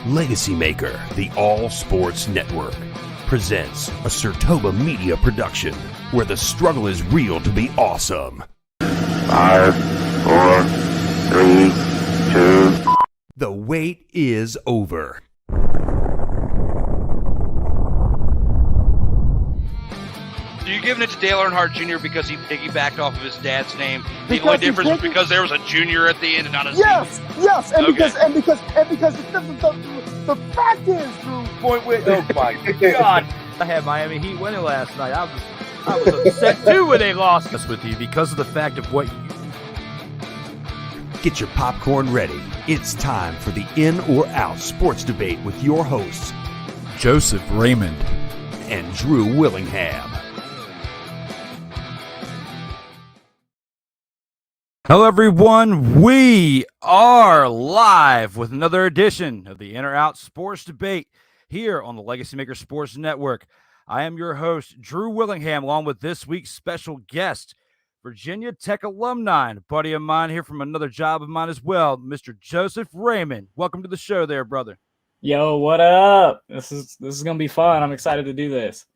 LegacyMaker, the all-sports network, presents a SIRTOBA media production where the struggle is real to be awesome. 5, 4, 3, 2. The wait is over. So you're giving it to Dale Earnhardt Jr. because he piggybacked off of his dad's name. The only difference was because there was a junior at the end and not a yes, yes, and okay. because the fact is, Drew. Point with, oh my God! I had Miami Heat winning last night. I was upset too when they lost. This with you because of the fact of what you. Get your popcorn ready. It's time for the In or Out sports debate with your hosts, Joseph Raymond and Drew Willingham. Hello, everyone. We are live with another edition of the In or Out Sports Debate here on the LegacyMaker Sports Network. I am your host, Drew Willingham, along with this week's special guest, Virginia Tech alumni, a buddy of mine here from another job of mine as well, Mr. Joseph Raymond. Welcome to the show there, brother. Yo, what up? This is gonna be fun. I'm excited to do this.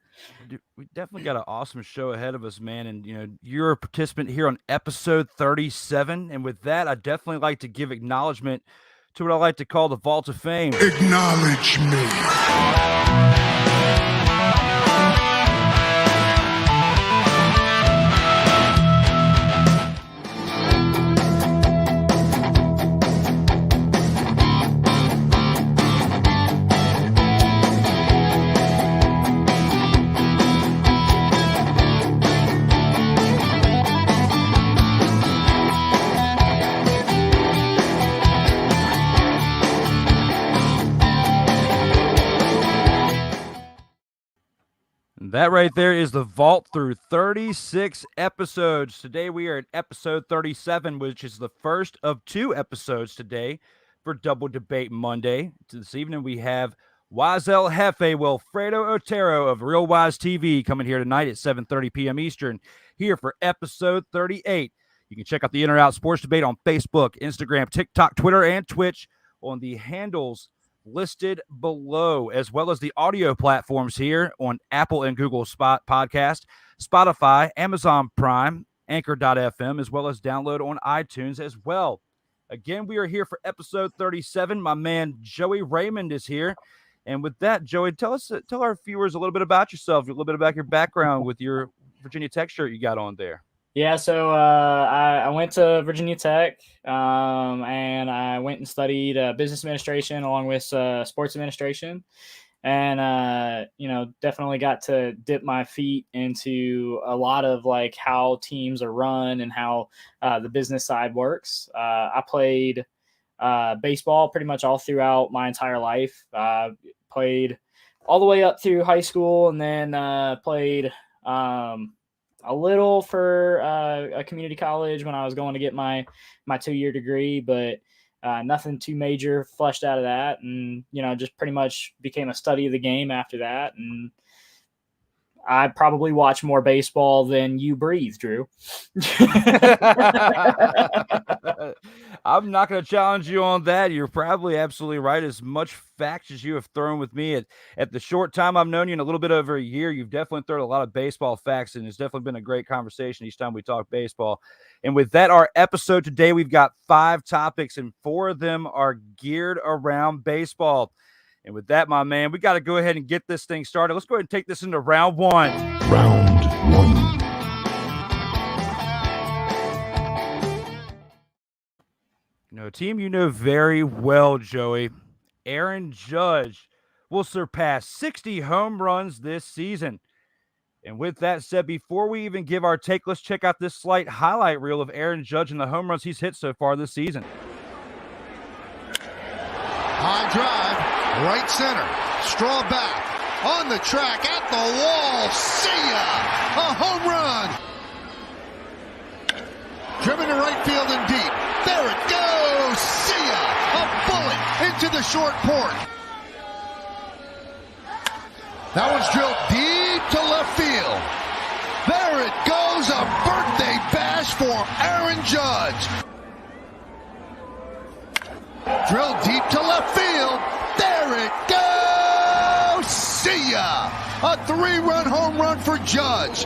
Dude, we definitely got an awesome show ahead of us, man. And, you know, you're a participant here on episode 37. And with that, I definitely like to give acknowledgement to what I like to call the Vault of Fame. Acknowledge me. That right there is the vault through 36 episodes. Today we are at episode 37, which is the first of 2 episodes today for Double Debate Monday. This evening we have Wizel Hefe Wilfredo Otero of Real Wise TV coming here tonight at 7:30 p.m. Eastern here for episode 38. You can check out the In or Out Sports Debate on Facebook, Instagram, TikTok, Twitter, and Twitch on the handles listed below, as well as the audio platforms here on Apple and Google Podcast, Spotify, Amazon Prime, Anchor.fm, as well as download on iTunes as well. Again, we are here for episode 37. My man Joey Raymond is here. And with that, Joey, tell our viewers a little bit about yourself, a little bit about your background with your Virginia Tech shirt you got on there. Yeah, so I went to Virginia Tech, and I went and studied business administration along with sports administration, and definitely got to dip my feet into a lot of like how teams are run and how the business side works. I played baseball pretty much all throughout my entire life. Played all the way up through high school, and then played a little for a community college when I was going to get my 2-year degree, but nothing too major fleshed out of that. And, just pretty much became a study of the game after that. And I probably watch more baseball than you breathe, Drew. I'm not going to challenge you on that. You're probably absolutely right. As much facts as you have thrown with me at the short time I've known you, in a little bit over a year, you've definitely thrown a lot of baseball facts, and it's definitely been a great conversation each time we talk baseball. And with that, our episode today, we've got 5 topics, and 4 of them are geared around baseball. And with that, my man, we got to go ahead and get this thing started. Let's go ahead and take this into round 1. Round 1. Team you know very well, Joey. Aaron Judge will surpass 60 home runs this season. And with that said, before we even give our take, let's check out this slight highlight reel of Aaron Judge and the home runs he's hit so far this season. High drive, right center, straw back, on the track, at the wall, see ya! A home run! Driven to right field and deep, there it goes, see ya! A bullet into the short porch. That one's drilled deep to left field. There it goes, a birthday bash for Aaron Judge. Drilled deep to left field. There it goes! See ya! A 3-run home run for Judge.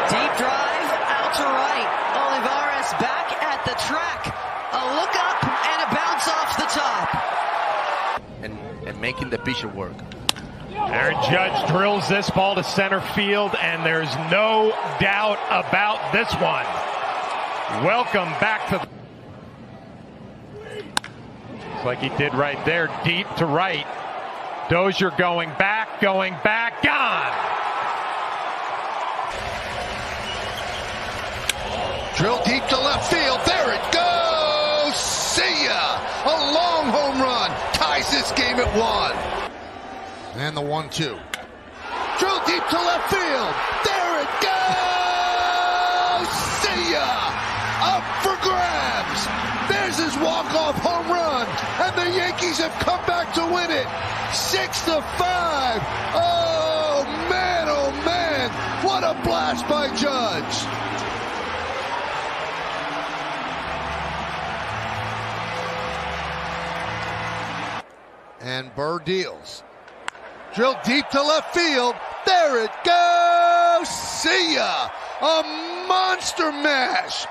Deep drive out to right. Olivares back at the track. A look up and a bounce off the top. And making the pitcher work. Aaron Judge drills this ball to center field, and there's no doubt about this one. Welcome back to... It's like he did right there, deep to right. Dozier going back, gone. Drill deep to left field. There it goes! See ya! A long home run ties this game at 1. And the 1-2. Drill deep to left field. There it goes! See ya! Up for grabs. There's his walk-off home run, and the Yankees have come back to win it. 6-5. Oh man! What a blast by Judge! And Burr deals. Drill deep to left field. There it goes! See ya! A monster mash!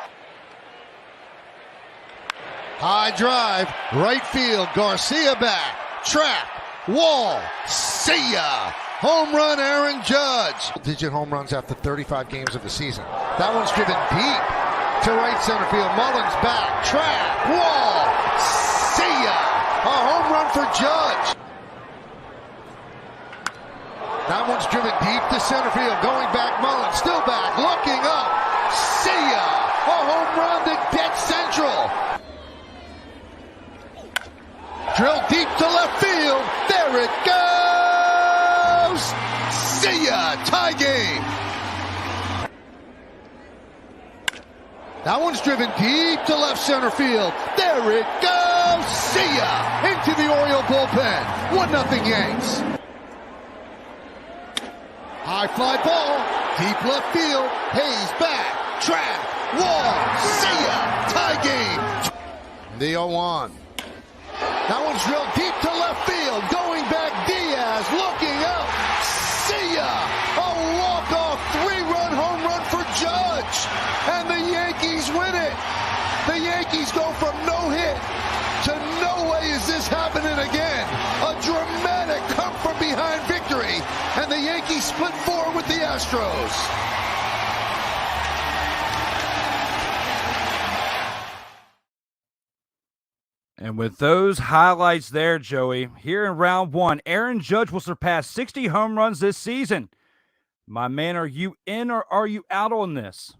High drive, right field. Garcia back. Track. Wall. See ya! Home run, Aaron Judge. Digit home runs after 35 games of the season. That one's driven deep to right center field. Mullins back. Track. Wall. See ya! A home run for Judge. That one's driven deep to center field. Going back, Mullins still back, looking up. See ya! A home run to dead central. Drill deep to left field. There it goes! See ya! Tie game. That one's driven deep to left center field. There it goes! See ya! Into the Oriole bullpen. 1-0 Yanks. High fly ball, deep left field, Hayes back, track, Wall, see ya, tie game. The 0-1. That one's drilled deep to left field, going back Diaz, looking up, see ya, a walk-off 3-run home run for Judge, and the Yankees win it. The Yankees go from no hit to no way is this happening again. A dramatic come from behind victory, and the Yankees split 4 with the Astros. And with those highlights there, Joey, here in round 1, Aaron Judge will surpass 60 home runs this season. My man, are you in or are you out on this?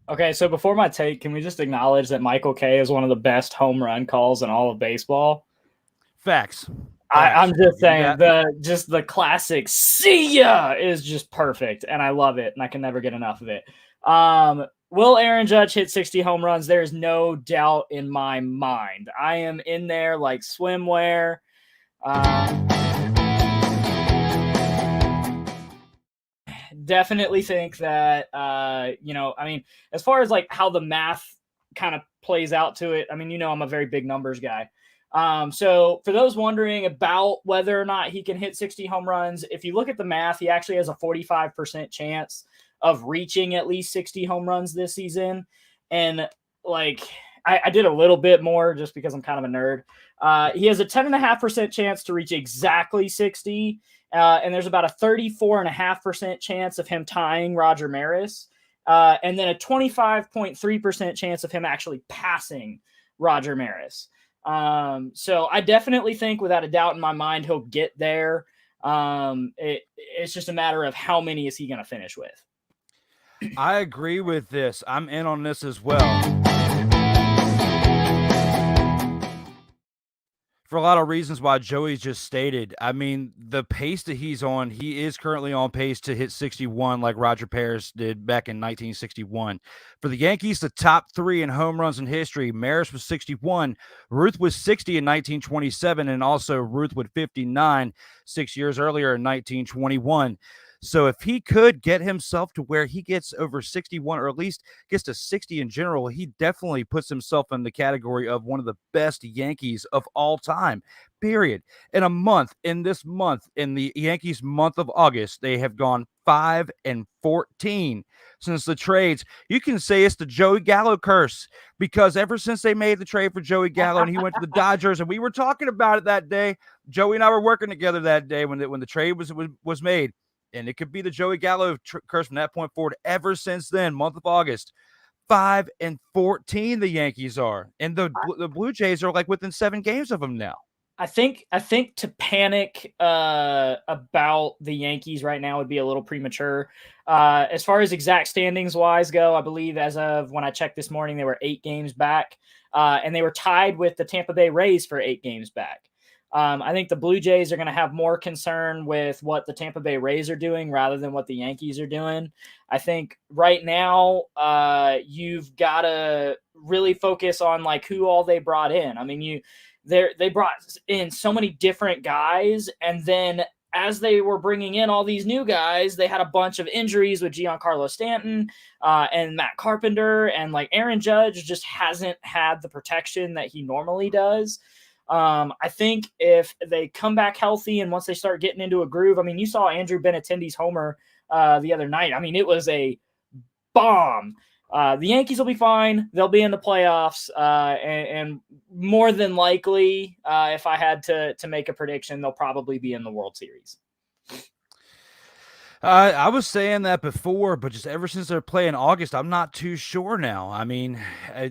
Okay, so before my take, can we just acknowledge that Michael Kay is one of the best home run calls in all of baseball? Facts. I'm just saying, the classic "see ya" is just perfect, and I love it, and I can never get enough of it. Will Aaron Judge hit 60 home runs? There's no doubt in my mind. I am in there like swimwear. Definitely think that, as far as like how the math kind of plays out to it, I'm a very big numbers guy. So for those wondering about whether or not he can hit 60 home runs, if you look at the math, he actually has a 45% chance of reaching at least 60 home runs this season. And like, I did a little bit more just because I'm kind of a nerd. He has a 10.5% chance to reach exactly 60. And there's about a 34.5% chance of him tying Roger Maris. And then a 25.3% chance of him actually passing Roger Maris. So I definitely think without a doubt in my mind, he'll get there. It's just a matter of how many is he going to finish with. I agree with this. I'm in on this as well. For a lot of reasons why Joey's just stated. I mean, the pace that he's on, he is currently on pace to hit 61 like Roger Maris did back in 1961. For the Yankees, the top 3 in home runs in history, Maris was 61, Ruth was 60 in 1927, and also Ruth with 59 6 years earlier in 1921. So if he could get himself to where he gets over 61, or at least gets to 60 in general, he definitely puts himself in the category of one of the best Yankees of all time, period. In this month, in the Yankees month of August, they have gone 5-14 since the trades. You can say it's the Joey Gallo curse, because ever since they made the trade for Joey Gallo and he went to the Dodgers, and we were talking about it that day, Joey and I were working together that day when the trade was made. And it could be the Joey Gallo curse from that point forward. Ever since then, month of August, 5-14 the Yankees are, and the Blue Jays are like within 7 games of them now. I think to panic about the Yankees right now would be a little premature. As far as exact standings wise go, I believe as of when I checked this morning, they were 8 games back, and they were tied with the Tampa Bay Rays for 8 games back. I think the Blue Jays are going to have more concern with what the Tampa Bay Rays are doing rather than what the Yankees are doing. I think right now you've got to really focus on like who all they brought in. I mean, they brought in so many different guys, and then as they were bringing in all these new guys, they had a bunch of injuries with Giancarlo Stanton and Matt Carpenter, and like Aaron Judge just hasn't had the protection that he normally does. I think if they come back healthy and once they start getting into a groove, I mean, you saw Andrew Benintendi's homer the other night. I mean, it was a bomb. The Yankees will be fine. They'll be in the playoffs, and more than likely, if I had to make a prediction, they'll probably be in the World Series. I was saying that before, but just ever since they're playing August, I'm not too sure now. I mean,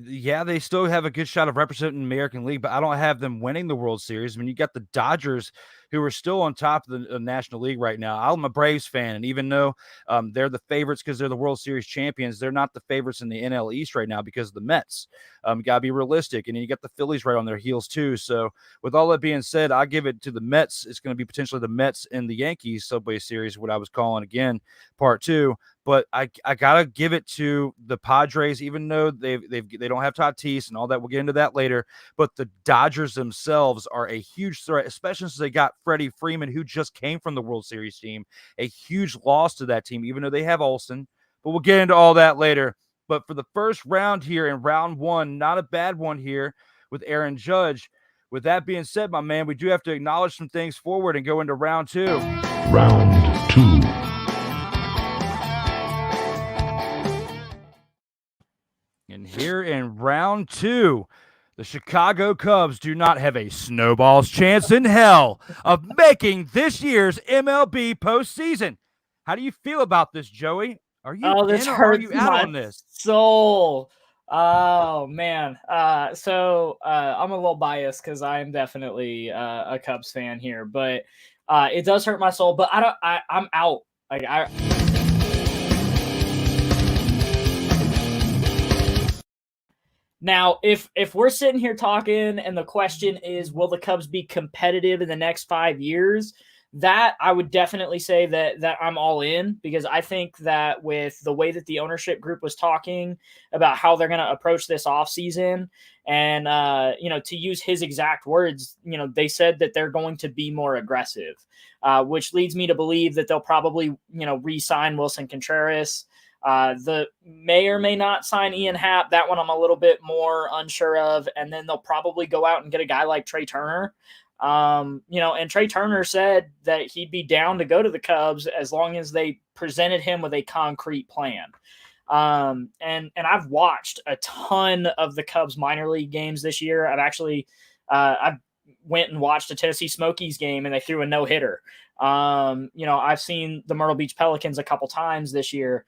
yeah, they still have a good shot of representing the American League, but I don't have them winning the World Series. I mean, you got the Dodgers, who are still on top of the National League right now. I'm a Braves fan, and even though they're the favorites because they're the World Series champions, they're not the favorites in the NL East right now because of the Mets. You got to be realistic, and then you got the Phillies right on their heels too. So with all that being said, I give it to the Mets. It's going to be potentially the Mets and the Yankees Subway Series, what I was calling again, part 2. But I gotta give it to the Padres, even though they don't have Tatis and all that. We'll get into that later. But the Dodgers themselves are a huge threat, especially since they got Freddie Freeman, who just came from the World Series team. A huge loss to that team, even though they have Olsen. But we'll get into all that later. But for the first round here in round 1, not a bad one here with Aaron Judge. With that being said, my man, we do have to acknowledge some things forward and go into round 2. Round 2. And here in round 2, the Chicago Cubs do not have a snowball's chance in hell of making this year's MLB postseason. How do you feel about this, Joey? Are you this in or hurts are you out on this? Soul. Oh man. So I'm a little biased because I am definitely a Cubs fan here, but it does hurt my soul. But I'm out. Like Now, if we're sitting here talking and the question is, will the Cubs be competitive in the next 5 years? That I would definitely say that I'm all in, because I think that with the way that the ownership group was talking about how they're going to approach this offseason, and, to use his exact words, they said that they're going to be more aggressive, which leads me to believe that they'll probably, re-sign Wilson Contreras. The may or may not sign Ian Happ. That one I'm a little bit more unsure of. And then they'll probably go out and get a guy like Trey Turner. And Trey Turner said that he'd be down to go to the Cubs as long as they presented him with a concrete plan. And I've watched a ton of the Cubs minor league games this year. I've actually, I went and watched a Tennessee Smokies game and they threw a no-hitter. I've seen the Myrtle Beach Pelicans a couple times this year.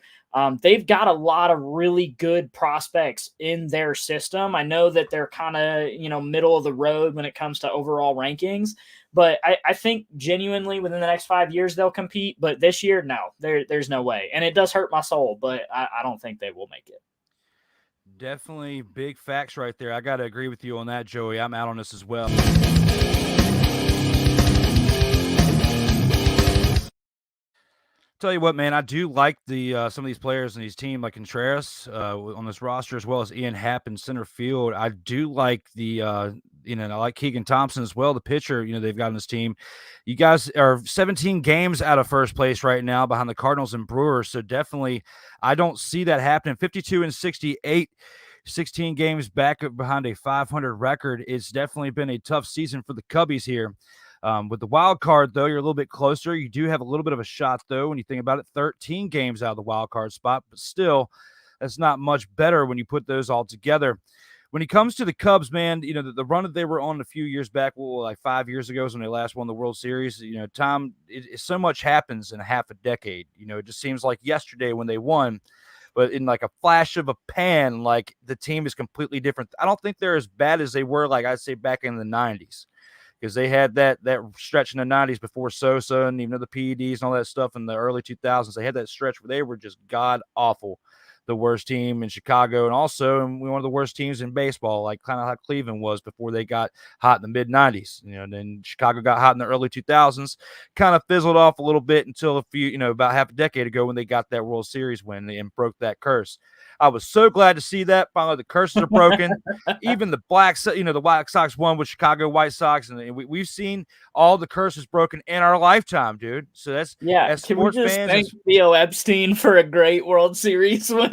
They've got a lot of really good prospects in their system. I know that they're kind of, middle of the road when it comes to overall rankings, but I think genuinely within the next 5 years, they'll compete. But this year, no, there's no way. And it does hurt my soul, but I don't think they will make it. Definitely big facts right there. I got to agree with you on that, Joey. I'm out on this as well. Tell you what, man, I do like the some of these players in these team, like Contreras on this roster, as well as Ian Happ in center field. I do like the I like Keegan Thompson as well, the pitcher, they've got on this team. You guys are 17 games out of first place right now behind the Cardinals and Brewers. So definitely, I don't see that happening. 52-68, 16 games back behind a 500 record. It's definitely been a tough season for the Cubbies here. With the wild card, though, you're a little bit closer. You do have a little bit of a shot, though, when you think about it. 13 games out of the wild card spot, but still, that's not much better when you put those all together. When it comes to the Cubs, man, the run that they were on a few years back, like 5 years ago, is when they last won the World Series. Tom, so much happens in a half a decade. It just seems like yesterday when they won, but in like a flash of a pan, like the team is completely different. I don't think they're as bad as they were, like I'd say, back in the 90s. Because they had that stretch in the 90s before Sosa and the PEDs and all that stuff in the early 2000s. They had that stretch where they were just god-awful, the worst team in Chicago, and also one of the worst teams in baseball, like kind of how Cleveland was before they got hot in the mid-90s. Then Chicago got hot in the early 2000s, kind of fizzled off a little bit until about half a decade ago when they got that World Series win and broke that curse. I was so glad to see that. Finally, the curses are broken. Even the the White Sox won with Chicago White Sox, and we've seen all the curses broken in our lifetime, dude. So that's as Can sports we just fans, thank Theo Epstein for a great World Series win?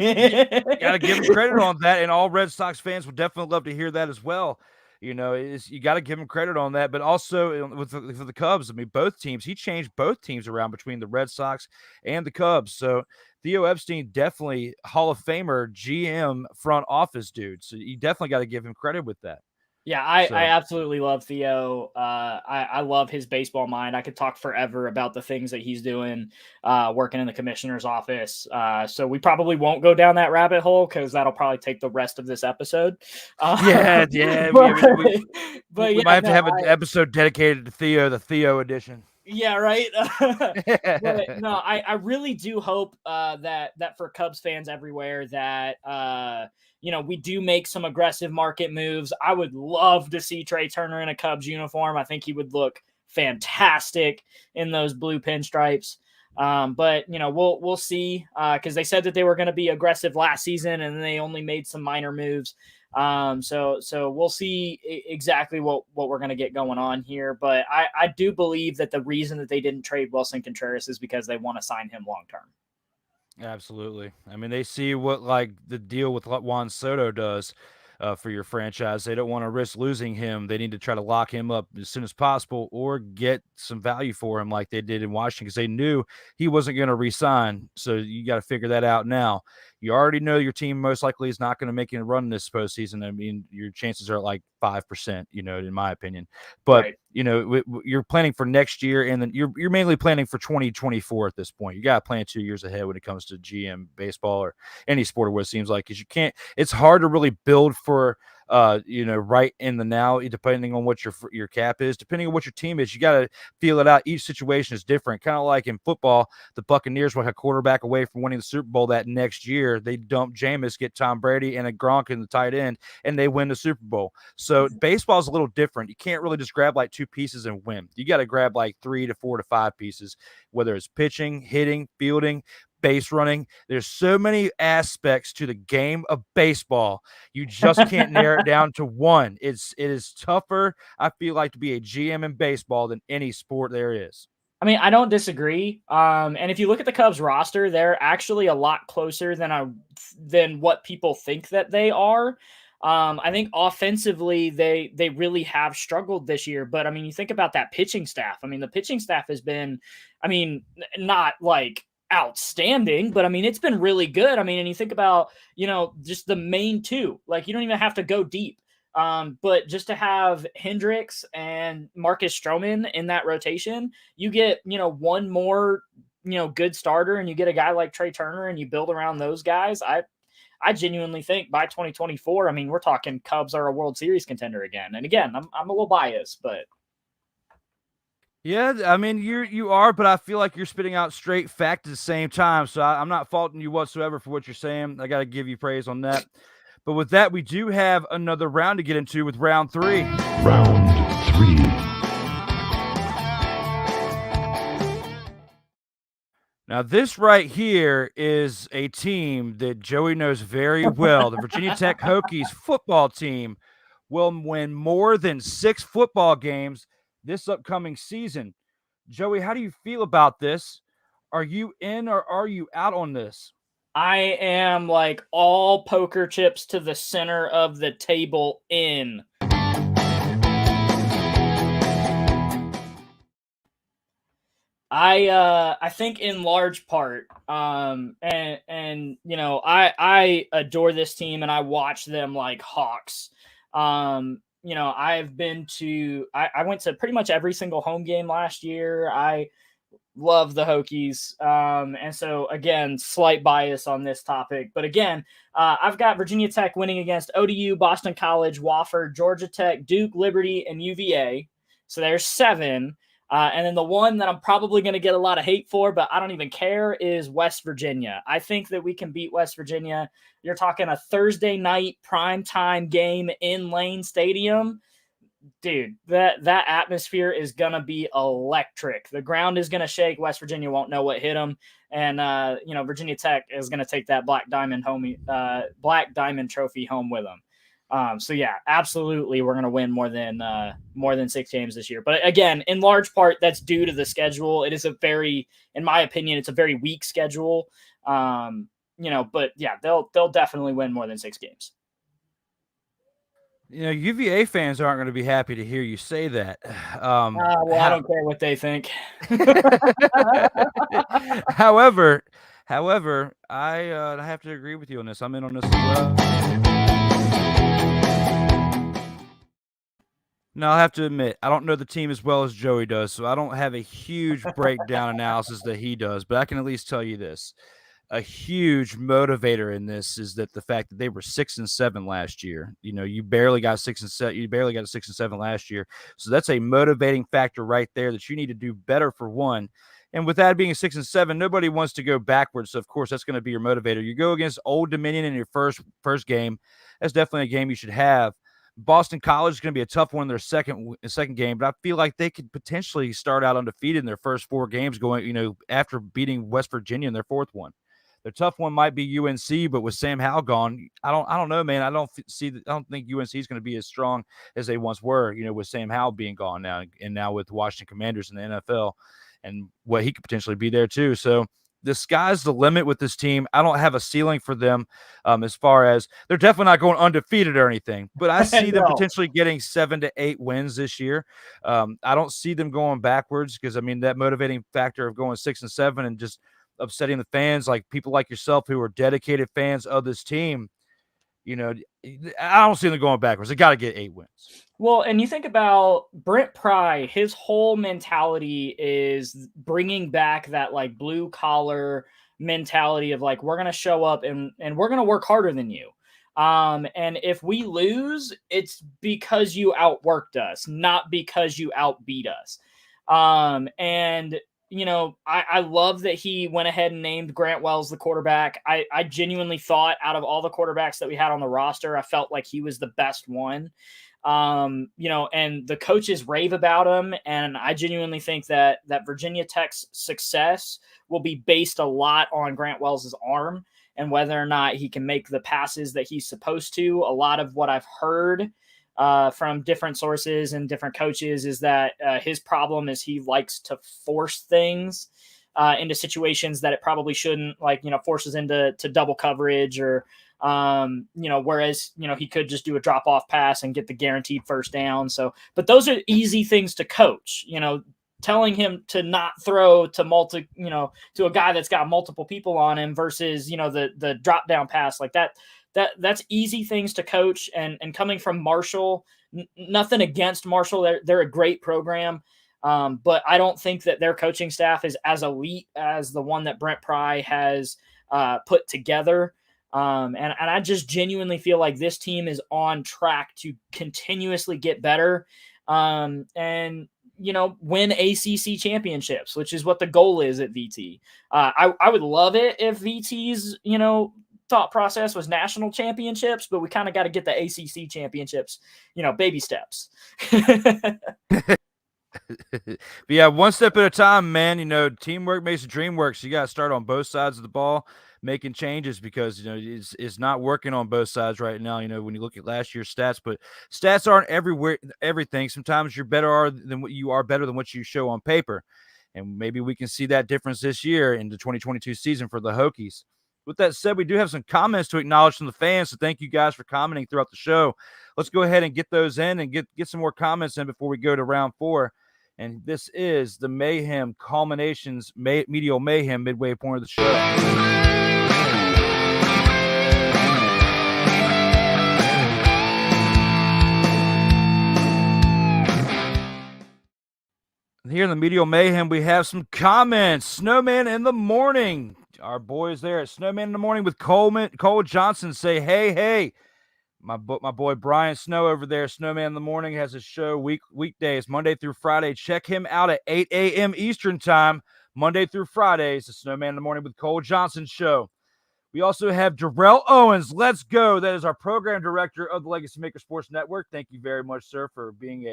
Got to give him credit on that, and all Red Sox fans would definitely love to hear that as well. You got to give him credit on that, but also with the Cubs, I mean, both teams, he changed both teams around between the Red Sox and the Cubs. So Theo Epstein, definitely Hall of Famer, GM, front office dude. So you definitely got to give him credit with that. Yeah, I absolutely love Theo. I love his baseball mind. I could talk forever about the things that he's doing, working in the commissioner's office. So we probably won't go down that rabbit hole because that'll probably take the rest of this episode. Yeah. But we might have to have an episode dedicated to Theo, the Theo edition. Yeah, right. But no, I really do hope that for Cubs fans everywhere that we do make some aggressive market moves. I would love to see Trey Turner in a Cubs uniform. I think he would look fantastic in those blue pinstripes. But we'll see because they said that they were going to be aggressive last season and they only made some minor moves. So we'll see exactly what we're going to get going on here. But I do believe that the reason that they didn't trade Wilson Contreras is because they want to sign him long-term. Absolutely. I mean, they see what like the deal with Juan Soto does for your franchise. They don't want to risk losing him. They need to try to lock him up as soon as possible or get some value for him like they did in Washington because they knew he wasn't going to re-sign. So you got to figure that out now. You already know your team most likely is not going to make a run this postseason. I mean, your chances are like 5%, in my opinion. But, right. You're planning for next year, and then you're mainly planning for 2024 at this point. You got to plan 2 years ahead when it comes to GM baseball or any sport or what it seems like, because it's hard to really build for right in the now, depending on what your cap is, depending on what your team is. You got to feel it out. Each situation is different. Kind of like in football, the Buccaneers were a quarterback away from winning the Super Bowl that next year. They dump Jameis, get Tom Brady and a Gronk in the tight end, and they win the Super Bowl. So baseball is a little different. You can't really just grab like 2 pieces and win. You got to grab like 3 to 4 to 5 pieces, whether it's pitching, hitting, fielding, base running. There's so many aspects to the game of baseball. You just can't narrow it down to one. It is tougher, I feel like, to be a GM in baseball than any sport there is. I mean, I don't disagree. And if you look at the Cubs roster, they're actually a lot closer than what people think that they are. I think offensively, they really have struggled this year. But I mean, you think about that pitching staff. I mean, the pitching staff has been, not like outstanding, but I mean, it's been really good. I mean, and you think about, just the main 2, like you don't even have to go deep. But just to have Hendricks and Marcus Stroman in that rotation, you get, one more, good starter, and you get a guy like Trey Turner and you build around those guys. I genuinely think by 2024, I mean, we're talking Cubs are a World Series contender again. And again, I'm a little biased, but yeah, I mean, you are, but I feel like you're spitting out straight fact at the same time. So I'm not faulting you whatsoever for what you're saying. I got to give you praise on that. But with that, we do have another round to get into with round 3. Round 3. Now, this right here is a team that Joey knows very well, the Virginia Tech Hokies football team. will win more than 6 football games this upcoming season. Joey, how do you feel about this? Are you in or are you out on this? I am like all poker chips to the center of the table in. I think in large part, and you know, I adore this team and I watch them like hawks. You know, I went to pretty much every single home game last year. I love the Hokies. And so again, slight bias on this topic, but again, I've got Virginia Tech winning against ODU, Boston College, Wofford, Georgia Tech, Duke, Liberty, and UVA. So there's 7. And then the one that I'm probably going to get a lot of hate for, but I don't even care, is West Virginia. I think that we can beat West Virginia. You're talking a Thursday night primetime game in Lane Stadium. Dude, that atmosphere is going to be electric. The ground is going to shake. West Virginia won't know what hit them. And, you know, Virginia Tech is going to take that Black Diamond trophy home with them. So yeah, absolutely, we're going to win more than 6 games this year. But again, in large part, that's due to the schedule. It is in my opinion, it's a very weak schedule. You know, but yeah, they'll definitely win more than 6 games. You know, UVA fans aren't going to be happy to hear you say that. Well, I don't care what they think. However, I have to agree with you on this. I'm in on this as well. Now, I have to admit, I don't know the team as well as Joey does, so I don't have a huge breakdown analysis that he does, but I can at least tell you this. A huge motivator in this is that the fact that they were 6-7 last year. You know, you barely got 6-7. You barely got a 6-7 last year. So that's a motivating factor right there that you need to do better for one. And with that being a 6-7, nobody wants to go backwards. So of course that's going to be your motivator. You go against Old Dominion in your first game. That's definitely a game you should have. Boston College is going to be a tough one in their second game, but I feel like they could potentially start out undefeated in their first 4 games going, you know, after beating West Virginia in their 4th one. Their tough one might be UNC, but with Sam Howell gone, I don't know, man. I don't think UNC is going to be as strong as they once were, you know, with Sam Howell being gone now, and now with Washington Commanders in the NFL, and what he could potentially be there too. So the sky's the limit with this team. I don't have a ceiling for them as far as they're definitely not going undefeated or anything, but I see them potentially getting 7 to 8 wins this year. I don't see them going backwards because, I mean, that motivating factor of going 6-7 and just upsetting the fans, like people like yourself who are dedicated fans of this team, you know, I don't see them going backwards. They got to get 8 wins. Well, and you think about Brent Pry, his whole mentality is bringing back that like blue collar mentality of like, we're going to show up and we're going to work harder than you. And if we lose, it's because you outworked us, not because you outbeat us. And you know, I love that he went ahead and named Grant Wells the quarterback. I genuinely thought out of all the quarterbacks that we had on the roster, I felt like he was the best one. You know, and the coaches rave about him. And I genuinely think that Virginia Tech's success will be based a lot on Grant Wells' arm and whether or not he can make the passes that he's supposed to. A lot of what I've heard from different sources and different coaches is that his problem is he likes to force things into situations that it probably shouldn't, like, you know, forces into double coverage or, you know, whereas, you know, he could just do a drop off pass and get the guaranteed first down. So, but those are easy things to coach, you know, telling him to not throw to to a guy that's got multiple people on him versus, you know, the drop down pass like that. That's easy things to coach. And coming from Marshall, nothing against Marshall. They're a great program. But I don't think that their coaching staff is as elite as the one that Brent Pry has put together. And I just genuinely feel like this team is on track to continuously get better. And, you know, win ACC championships, which is what the goal is at VT. I would love it if VT's, you know, thought process was national championships, but we kind of got to get the ACC championships, you know, baby steps. But yeah, one step at a time, man. Teamwork makes the dream work. So you got to start on both sides of the ball, making changes because it's not working on both sides right now. When you look at last year's stats, but stats aren't everything. Sometimes you're better than what you show on paper, and maybe we can see that difference this year in the 2022 season for the Hokies. With that said, we do have some comments to acknowledge from the fans, so thank you guys for commenting throughout the show. Let's go ahead and get those in and get some more comments in before we go to round 4. And this is the Mayhem Culminations Medial Mayhem midway point of the show. Here in the Medial Mayhem, we have some comments. Snowman in the Morning. Our boys there at Snowman in the Morning with Cole Johnson say, hey. My boy Brian Snow over there, Snowman in the Morning, has a show weekdays, Monday through Friday. Check him out at 8 a.m. Eastern Time, Monday through Fridays. The Snowman in the Morning with Cole Johnson show. We also have Darrell Owens. Let's go. That is our program director of the LegacyMaker Sports Network. Thank you very much, sir, for being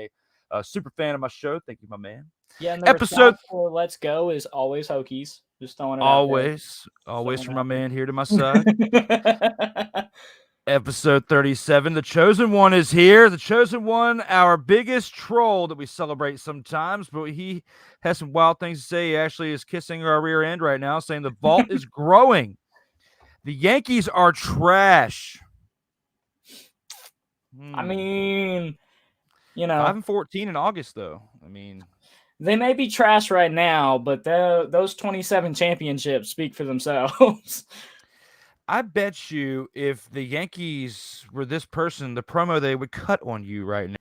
a super fan of my show. Thank you, my man. Yeah, and the episode for Let's Go is always Hokies. Just throwing it always from my man here to my side. Episode 37, The Chosen One is here. The Chosen One, our biggest troll that we celebrate sometimes, but he has some wild things to say. He actually is kissing our rear end right now, saying the vault is growing. The Yankees are trash. I mean, 5-14 in August, though. I mean, they may be trash right now, but those 27 championships speak for themselves. I bet you if the Yankees were this person, the promo they would cut on you right now.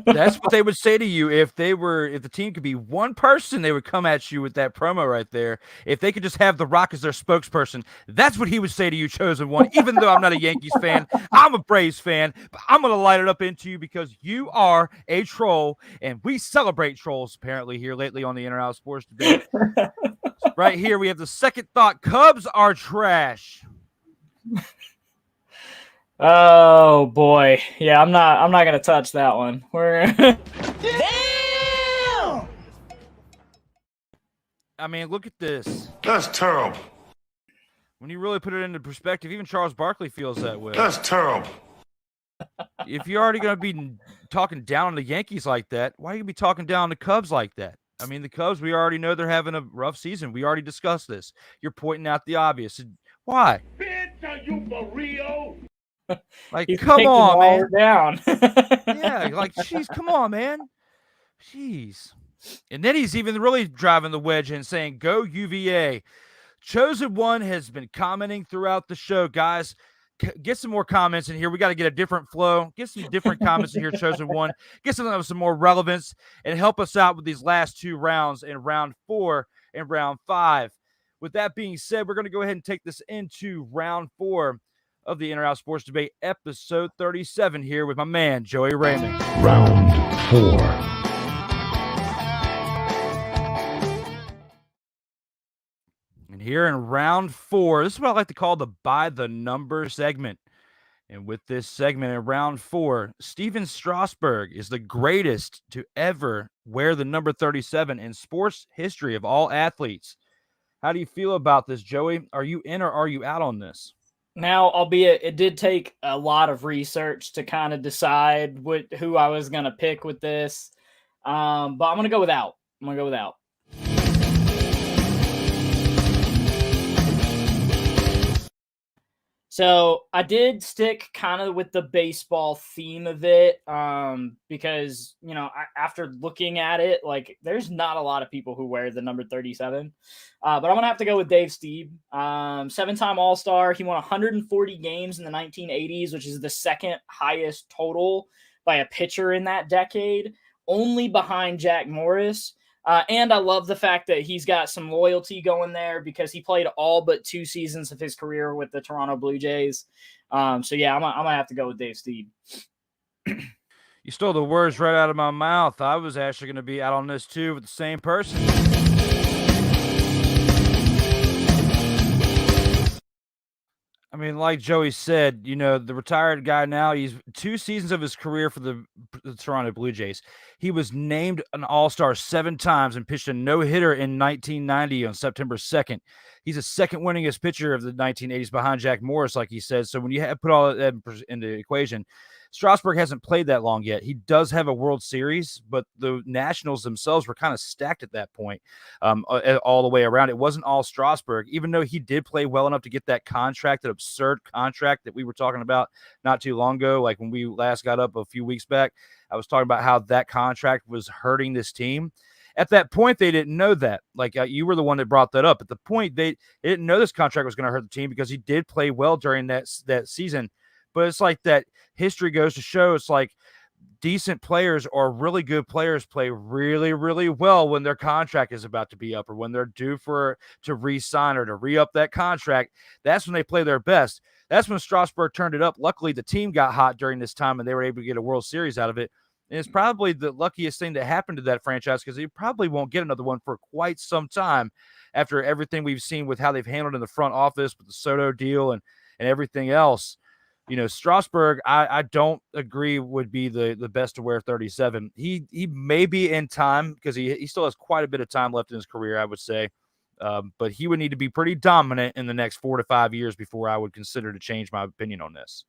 That's what they would say to you if the team could be one person, they would come at you with that promo right there. If they could just have The Rock as their spokesperson, that's what he would say to you, Chosen One. Even though I'm not a Yankees fan, I'm a Braves fan, but I'm going to light it up into you because you are a troll, and we celebrate trolls apparently here lately on the Inner Sports Debate. Right here, we have the second thought. Cubs are trash. Oh boy, yeah, I'm not gonna touch that one. Damn! I mean, look at this. That's terrible. When you really put it into perspective, even Charles Barkley feels that way. That's terrible. If you're already gonna be talking down on the Yankees like that, why are you gonna be talking down on the Cubs like that? I mean, the Cubs, we already know they're having a rough season. We already discussed this. You're pointing out the obvious. Why? Bitch, are you for real? Like, He's come on, man. Down. Yeah, like, jeez, come on, man. Jeez. And then he's even really driving the wedge in saying, go UVA. Chosen One has been commenting throughout the show, guys. Get some more comments in here. We got to get a different flow. Get some different comments in here, Chosen One. Get some more relevance and help us out with these last 2 rounds in round 4 and round 5. With that being said, we're going to go ahead and take this into round 4 of the In-Or-Out Sports Debate, episode 37 here with my man, Joey Raymond. Round 4. And here in round 4, this is what I like to call the By the Number segment. And with this segment in round 4, Steven Strasburg is the greatest to ever wear the number 37 in sports history of all athletes. How do you feel about this, Joey? Are you in or are you out on this? Now, albeit it did take a lot of research to kind of decide who I was going to pick with this. But I'm going to go without. So I did stick kind of with the baseball theme of it because, after looking at it, like there's not a lot of people who wear the number 37. But I'm going to have to go with Dave Stieb, 7-time All-Star. He won 140 games in the 1980s, which is the second highest total by a pitcher in that decade, only behind Jack Morris. And I love the fact that he's got some loyalty going there because he played all but 2 seasons of his career with the Toronto Blue Jays. So, yeah, I'm going to have to go with Dave Stieb. You stole the words right out of my mouth. I was actually going to be out on this, too, with the same person. I mean, like Joey said, the retired guy now, he's 2 seasons of his career for the Toronto Blue Jays. He was named an All-Star 7 times and pitched a no-hitter in 1990 on September 2nd. He's the second winningest pitcher of the 1980s behind Jack Morris, like he said. So when you put all that into the equation, Strasburg hasn't played that long yet. He does have a World Series, but the Nationals themselves were kind of stacked at that point all the way around. It wasn't all Strasburg, even though he did play well enough to get that contract, that absurd contract that we were talking about not too long ago. Like when we last got up a few weeks back, I was talking about how that contract was hurting this team. At that point, they didn't know that. Like you were the one that brought that up. At the point, they didn't know this contract was going to hurt the team because he did play well during that season. But it's like that history goes to show it's like decent players or really good players play really, really well when their contract is about to be up or when they're due to re-sign or to re-up that contract. That's when they play their best. That's when Strasburg turned it up. Luckily, the team got hot during this time and they were able to get a World Series out of it. And it's probably the luckiest thing that happened to that franchise because they probably won't get another one for quite some time after everything we've seen with how they've handled in the front office with the Soto deal and everything else. Strasburg, I don't agree would be the best to wear 37. He may be in time because he still has quite a bit of time left in his career, I would say. But he would need to be pretty dominant in the next 4 to 5 years before I would consider to change my opinion on this.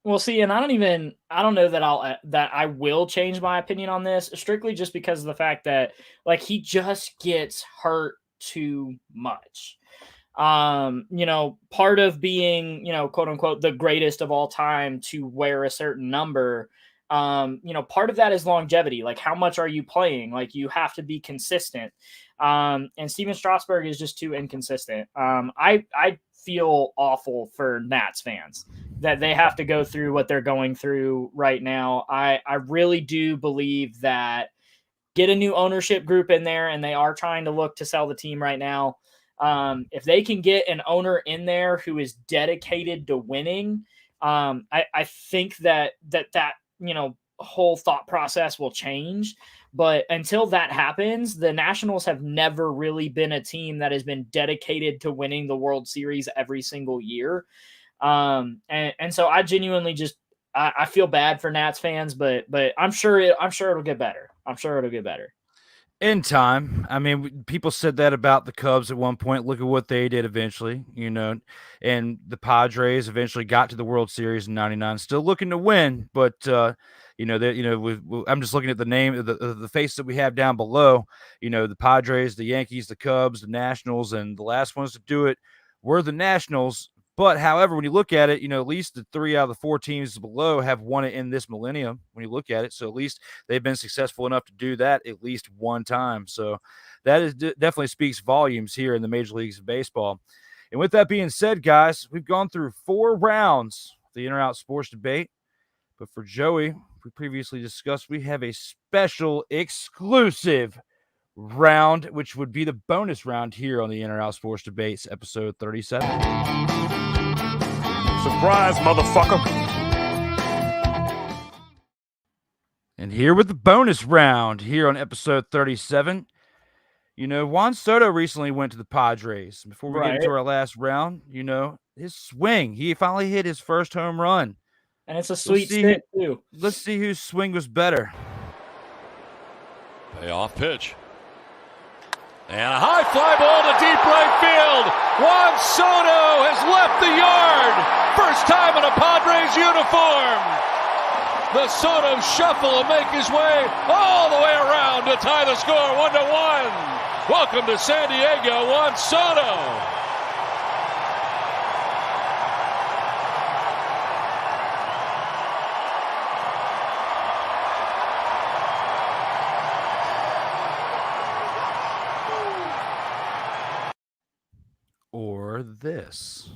Well, see, and I don't know that I will change my opinion on this strictly just because of the fact that like he just gets hurt too much. Part of being, quote unquote, the greatest of all time to wear a certain number, part of that is longevity. Like how much are you playing? Like you have to be consistent. And Steven Strasburg is just too inconsistent. I feel awful for Nats fans that they have to go through what they're going through right now. I really do believe that get a new ownership group in there and they are trying to look to sell the team right now. If they can get an owner in there who is dedicated to winning, I think that whole thought process will change. But until that happens, the Nationals have never really been a team that has been dedicated to winning the World Series every single year. And so I genuinely I feel bad for Nats fans, but I'm sure it'll get better. I'm sure it'll get better. In time. I mean, people said that about the Cubs at one point. Look at what they did eventually, and the Padres eventually got to the World Series in '99, still looking to win. But, I'm just looking at the name of the face that we have down below, the Padres, the Yankees, the Cubs, the Nationals, and the last ones to do it were the Nationals. But however, when you look at it, at least the 3 out of the 4 teams below have won it in this millennium when you look at it. So at least they've been successful enough to do that at least one time. So that is definitely speaks volumes here in the Major Leagues of Baseball. And with that being said, guys, we've gone through 4 rounds of the In or Out Sports Debate. But for Joey, we previously discussed, we have a special exclusive round, which would be the bonus round here on the In or Out Sports Debates, episode 37. Surprise, motherfucker. And here with the bonus round here on episode 37. Juan Soto recently went to the Padres. Before we get into our last round, his swing, he finally hit his first home run. And it's a sweet stick, too. Let's see whose swing was better. Payoff pitch. And a high fly ball to deep right field. Juan Soto has left the yard. First time in a Padres uniform. The Soto shuffle will make his way all the way around to tie the score 1-1. Welcome to San Diego, Juan Soto. Or this.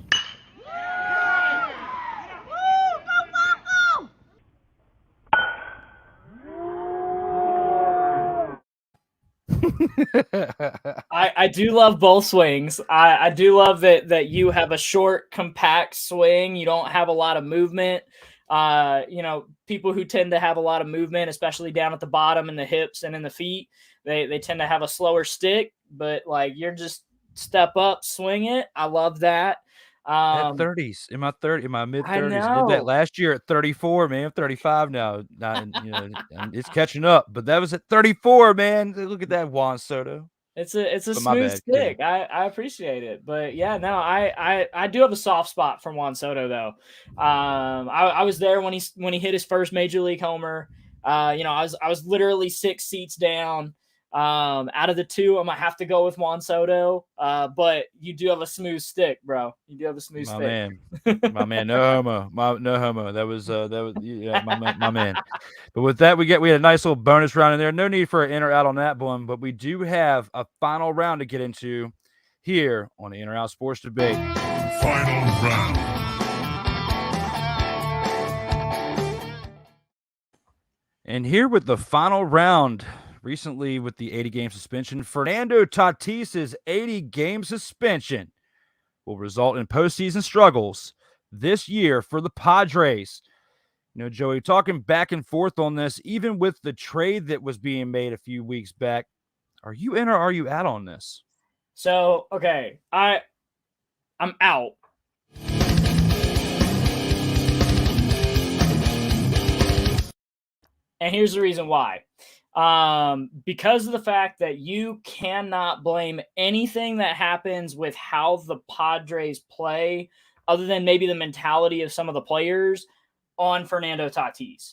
I do love both swings. I do love that you have a short, compact swing. You don't have a lot of movement. People who tend to have a lot of movement, especially down at the bottom in the hips and in the feet, they tend to have a slower stick. But like you're just step up, swing it. I love that. At 30s, in my mid 30s. I Did know. that last year at 34, man. I'm 35 now. And it's catching up. But that was at 34, man. Look at that, Juan Soto. It's a But my smooth bad, stick. I appreciate it. But yeah, no, I do have a soft spot for Juan Soto though. I was there when he hit his first major league homer. I was literally 6 seats down. Out of the two, I might have to go with Juan Soto. But you do have a smooth stick, bro. You do have a smooth stick. My man, no homo. That was yeah, my man. But with that, we had a nice little bonus round in there. No need for an in or out on that one, but we do have a final round to get into here on the In or Out Sports Debate. Final round. And here with the final round, recently with the 80-game suspension, Fernando Tatis' 80-game suspension will result in postseason struggles this year for the Padres. Joey, talking back and forth on this, even with the trade that was being made a few weeks back, are you in or are you out on this? So, okay, I'm out. And here's the reason why. Because of the fact that you cannot blame anything that happens with how the Padres play, other than maybe the mentality of some of the players, on Fernando Tatis.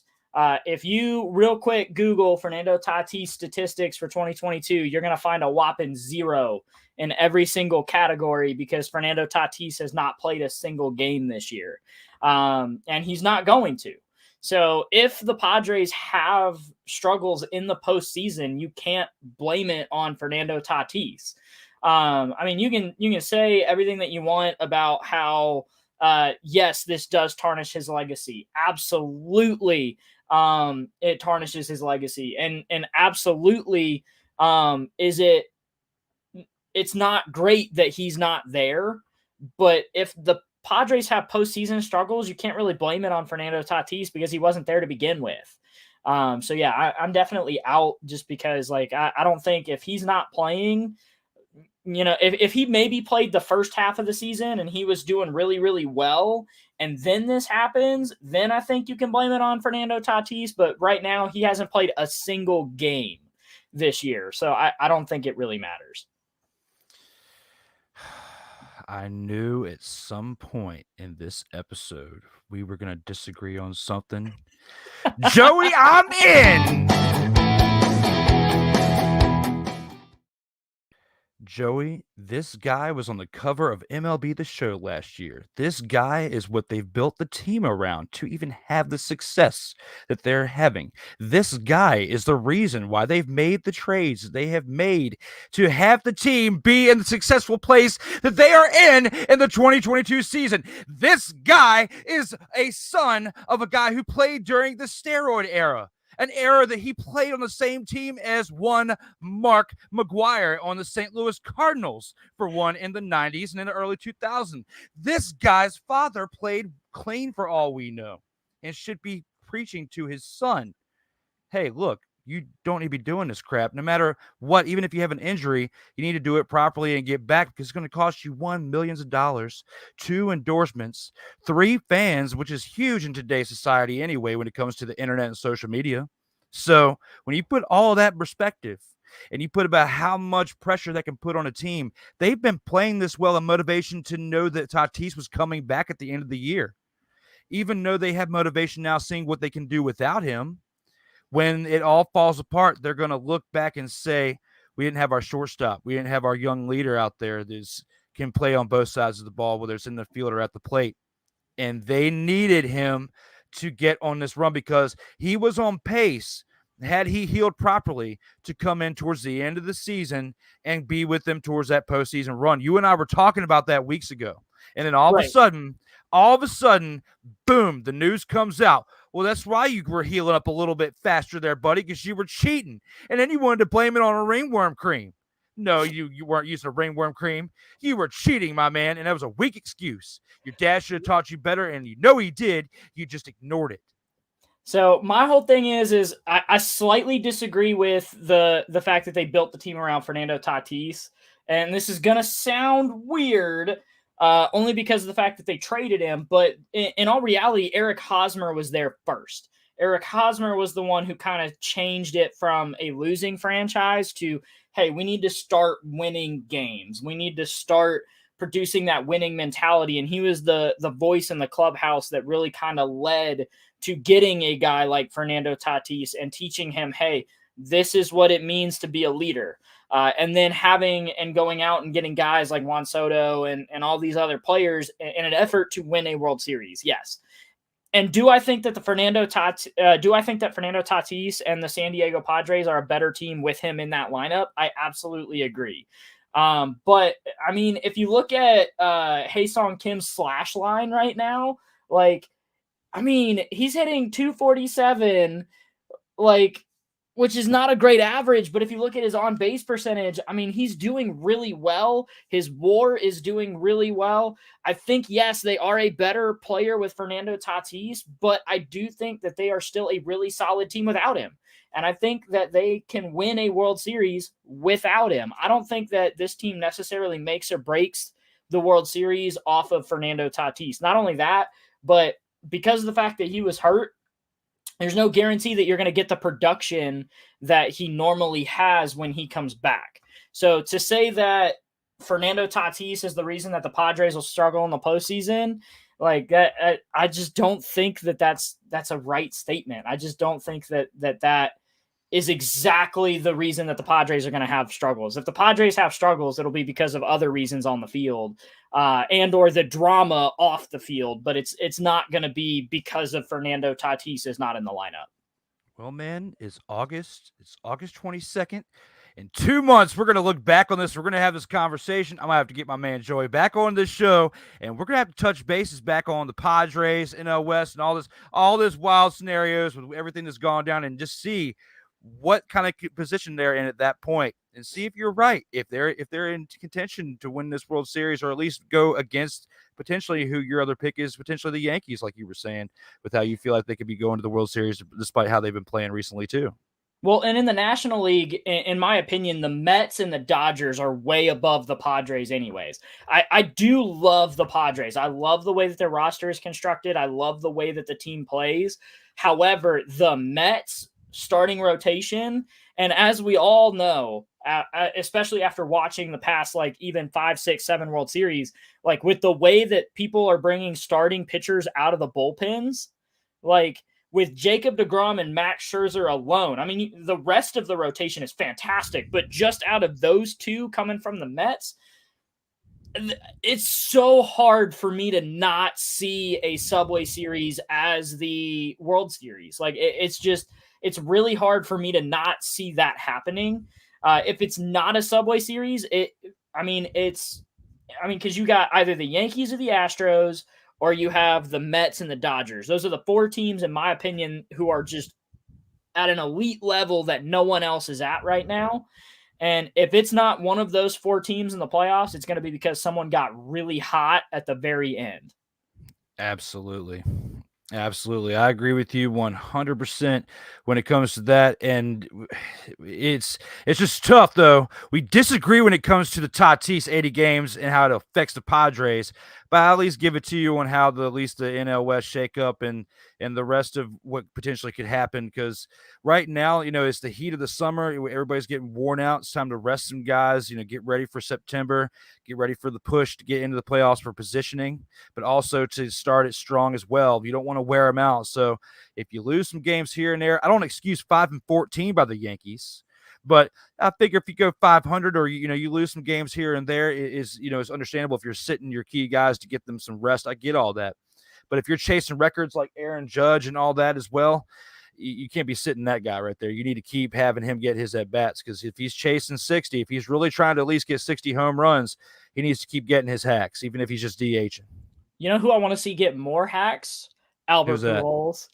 If you real quick Google Fernando Tatis statistics for 2022, you're going to find a whopping 0 in every single category because Fernando Tatis has not played a single game this year. And he's not going to. So if the Padres have struggles in the postseason, you can't blame it on Fernando Tatis. You can say everything that you want about how, yes, this does tarnish his legacy. Absolutely. It tarnishes his legacy and absolutely, it's not great that he's not there, but if the Padres have postseason struggles, you can't really blame it on Fernando Tatis because he wasn't there to begin with. So yeah, I'm definitely out just because I don't think if he's not playing, if he maybe played the first half of the season and he was doing really, really well, and then this happens, then I think you can blame it on Fernando Tatis. But right now he hasn't played a single game this year. So I don't think it really matters. I knew at some point in this episode we were going to disagree on something. Joey, I'm in! Joey, this guy was on the cover of MLB The Show last year. This guy is what they've built the team around to even have the success that they're having. This guy is the reason why they've made the trades they have made to have the team be in the successful place that they are in the 2022 season. This guy is a son of a guy who played during the steroid era. An era that he played on the same team as one Mark McGwire on the St. Louis Cardinals for one in the 90s and in the early 2000s. This guy's father played clean for all we know and should be preaching to his son. Hey, look, you don't need to be doing this crap. No matter what, even if you have an injury, you need to do it properly and get back because it's going to cost you $1 million, 2 endorsements, 3 fans, which is huge in today's society anyway when it comes to the internet and social media. So when you put all of that in perspective and you put about how much pressure that can put on a team, they've been playing this well in motivation to know that Tatis was coming back at the end of the year. Even though they have motivation now seeing what they can do without him, when it all falls apart, they're going to look back and say, we didn't have our shortstop. We didn't have our young leader out there that can play on both sides of the ball, whether it's in the field or at the plate. And they needed him to get on this run because he was on pace, had he healed properly, to come in towards the end of the season and be with them towards that postseason run. You and I were talking about that weeks ago. And then all of a sudden, boom, the news comes out. Well, that's why you were healing up a little bit faster there, buddy, because you were cheating. And then you wanted to blame it on a ringworm cream. No, you weren't using a ringworm cream. You were cheating, my man, and that was a weak excuse. Your dad should have taught you better, and you know he did. You just ignored it. So my whole thing is I slightly disagree with the fact that they built the team around Fernando Tatis. And this is going to sound weird, only because of the fact that they traded him. But in all reality, Eric Hosmer was there first. Eric Hosmer was the one who kind of changed it from a losing franchise to, hey, we need to start winning games. We need to start producing that winning mentality. And he was the voice in the clubhouse that really kind of led to getting a guy like Fernando Tatis and teaching him, hey, this is what it means to be a leader. And then having and going out and getting guys like Juan Soto and all these other players in an effort to win a World Series. Yes. And do I think that Fernando Tatis and the San Diego Padres are a better team with him in that lineup? I absolutely agree. But I mean, if you look at Hae-Sung Kim's slash line right now, like, I mean, he's hitting 247, like, which is not a great average. But if you look at his on base percentage, I mean, he's doing really well. His WAR is doing really well. I think, yes, they are a better player with Fernando Tatis, but I do think that they are still a really solid team without him. And I think that they can win a World Series without him. I don't think that this team necessarily makes or breaks the World Series off of Fernando Tatis. Not only that, but because of the fact that he was hurt, there's no guarantee that you're going to get the production that he normally has when he comes back. So to say that Fernando Tatis is the reason that the Padres will struggle in the postseason, like that, I just don't think that that's a right statement. I just don't think that is exactly the reason that the Padres are going to have struggles. If the Padres have struggles, it'll be because of other reasons on the field and or the drama off the field. But it's not going to be because of Fernando Tatis is not in the lineup. Well, man, it's August 22nd. In 2 months, we're going to look back on this. We're going to have this conversation. I'm going to have to get my man Joey back on this show, and we're going to have to touch bases back on the Padres, NL West, and all this wild scenarios with everything that's gone down, and just see what kind of position they're in at that point, and see if you're right, if they're in contention to win this World Series, or at least go against potentially who your other pick is, potentially the Yankees, like you were saying, with how you feel like they could be going to the World Series despite how they've been playing recently too. Well, and in the National League, in my opinion, the Mets and the Dodgers are way above the Padres anyways. I do love the Padres. I love the way that their roster is constructed. I love the way that the team plays. However, the Mets starting rotation, and as we all know, especially after watching the past, like even 5, 6, 7 World Series, like with the way that people are bringing starting pitchers out of the bullpens, like with Jacob deGrom and Max Scherzer alone, I mean, the rest of the rotation is fantastic, but just out of those two coming from the Mets, it's so hard for me to not see a Subway Series as the World Series. Like it's really hard for me to not see that happening. If it's not a Subway Series, because you got either the Yankees or the Astros, or you have the Mets and the Dodgers. Those are the 4 teams, in my opinion, who are just at an elite level that no one else is at right now. And if it's not one of those 4 teams in the playoffs, it's going to be because someone got really hot at the very end. Absolutely. I agree with you 100% when it comes to that. And it's just tough, though. We disagree when it comes to the Tatis 80 games and how it affects the Padres. But I'll at least give it to you on how at least the NL West shake up and the rest of what potentially could happen. Because right now, it's the heat of the summer. Everybody's getting worn out. It's time to rest some guys, get ready for September, get ready for the push to get into the playoffs for positioning, but also to start it strong as well. You don't want to wear them out. So if you lose some games here and there, I don't excuse 5-14 by the Yankees. But I figure if you go 500 or, you lose some games here and there, it's understandable if you're sitting your key guys to get them some rest. I get all that. But if you're chasing records like Aaron Judge and all that as well, you can't be sitting that guy right there. You need to keep having him get his at-bats, because if he's chasing 60, if he's really trying to at least get 60 home runs, he needs to keep getting his hacks, even if he's just DHing. You know who I want to see get more hacks? Albert Pujols.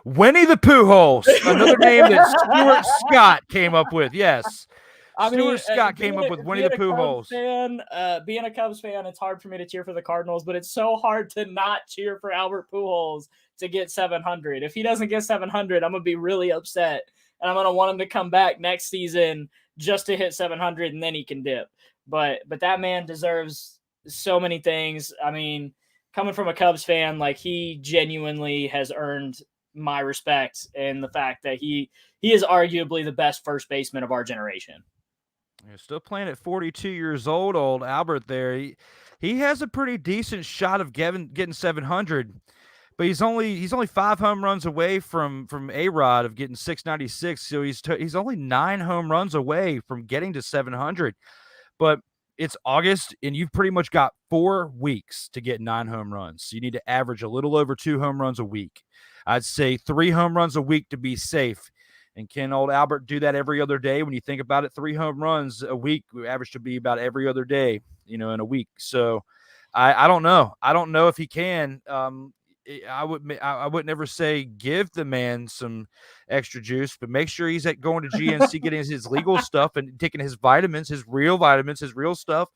Winnie the Pujols, another name that Stuart Scott came up with. Yes. Stuart Scott came up with Winnie the Pujols. Being a Cubs fan, it's hard for me to cheer for the Cardinals, but it's so hard to not cheer for Albert Pujols to get 700. If he doesn't get 700, I'm going to be really upset, and I'm going to want him to come back next season just to hit 700, and then he can dip. But that man deserves so many things. I mean, coming from a Cubs fan, like, he genuinely has earned my respect in the fact that he is arguably the best first baseman of our generation. You're still playing at 42 years old Albert there. He has a pretty decent shot of getting 700, but he's only 5 home runs away from A-Rod of getting 696. So he's only 9 home runs away from getting to 700. But it's August, and you've pretty much got 4 weeks to get 9 home runs. So you need to average a little over 2 home runs a week. I'd say 3 home runs a week to be safe. And can old Albert do that every other day? When you think about it, 3 home runs a week, we average to be about every other day, in a week. So I don't know. I don't know if he can. I would never say give the man some extra juice, but make sure he's going to GNC, getting his legal stuff and taking his vitamins, his real stuff.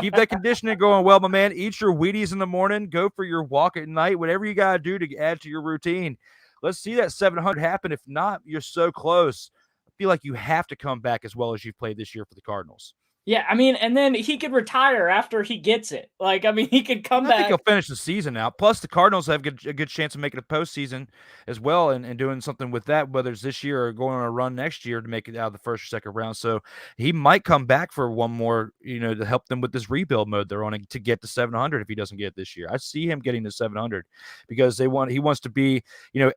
Keep that conditioning going well, my man. Eat your Wheaties in the morning. Go for your walk at night. Whatever you got to do to add to your routine. Let's see that 700 happen. If not, you're so close. I feel like you have to come back as well as you've played this year for the Cardinals. Yeah, I mean, and then he could retire after he gets it. Like, I mean, he could come back. I think he'll finish the season out. Plus, the Cardinals have a good chance of making a postseason as well and doing something with that, whether it's this year or going on a run next year to make it out of the first or second round. So he might come back for one more, to help them with this rebuild mode they're on to get to 700 if he doesn't get it this year. I see him getting to 700 because he wants to be,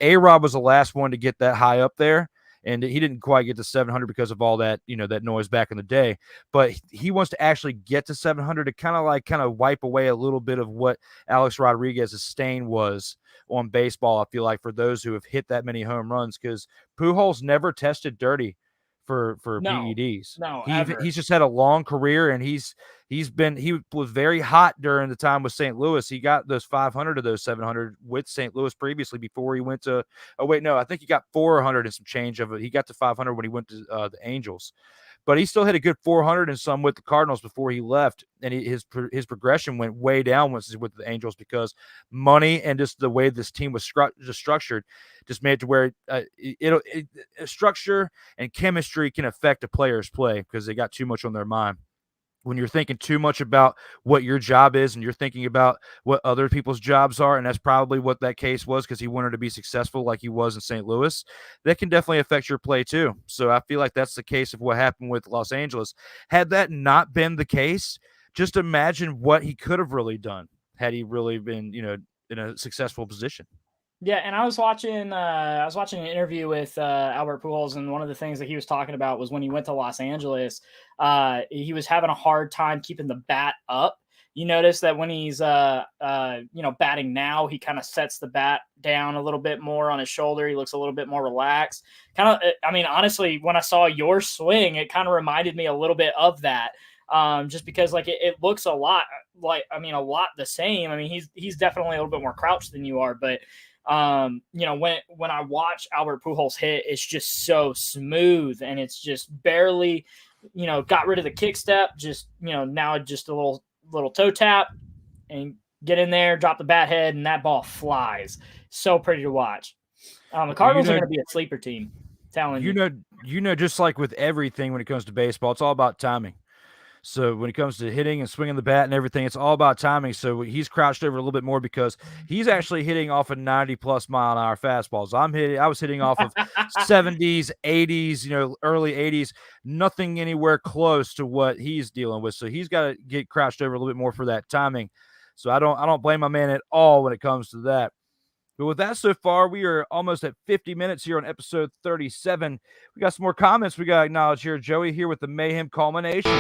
A-Rob was the last one to get that high up there. And he didn't quite get to 700 because of all that, that noise back in the day. But he wants to actually get to 700 to kind of wipe away a little bit of what Alex Rodriguez's stain was on baseball, I feel like, for those who have hit that many home runs, because Pujols never tested dirty for PEDs. No, he's just had a long career, and he was very hot during the time with St. Louis. He got those 500 of those 700 with St. Louis previously before he went to I think he got 400 and some change of it. He got to 500 when he went to the Angels. But he still hit a good 400 and some with the Cardinals before he left, and his progression went way down once he went to the Angels because money and just the way this team was structured just made it to where structure and chemistry can affect a player's play because they got too much on their mind. When you're thinking too much about what your job is and you're thinking about what other people's jobs are, and that's probably what that case was because he wanted to be successful like he was in St. Louis, that can definitely affect your play too. So I feel like that's the case of what happened with Los Angeles. Had that not been the case, just imagine what he could have really done had he really been, in a successful position. Yeah, and I was watching an interview with Albert Pujols, and one of the things that he was talking about was when he went to Los Angeles, he was having a hard time keeping the bat up. You notice that when he's batting now, he kind of sets the bat down a little bit more on his shoulder. He looks a little bit more relaxed. Honestly, when I saw your swing, it kind of reminded me a little bit of that. Just because it looks a lot the same. I mean, he's definitely a little bit more crouched than you are, but when I watch Albert Pujols hit, it's just so smooth, and it's just barely, got rid of the kick step, just, now just a little toe tap and get in there, drop the bat head, and that ball flies. So pretty to watch. The Cardinals are going to be a sleeper team. Telling you. Just like with everything when it comes to baseball, it's all about timing. So when it comes to hitting and swinging the bat and everything, it's all about timing. So he's crouched over a little bit more because he's actually hitting off of 90+ mile an hour fastballs. I was hitting off of 70s, 80s, early 80s, nothing anywhere close to what he's dealing with. So he's got to get crouched over a little bit more for that timing. So I don't blame my man at all when it comes to that. But with that so far, we are almost at 50 minutes here on episode 37. We got some more comments we got to acknowledge here. Joey here with the Mayhem Culmination.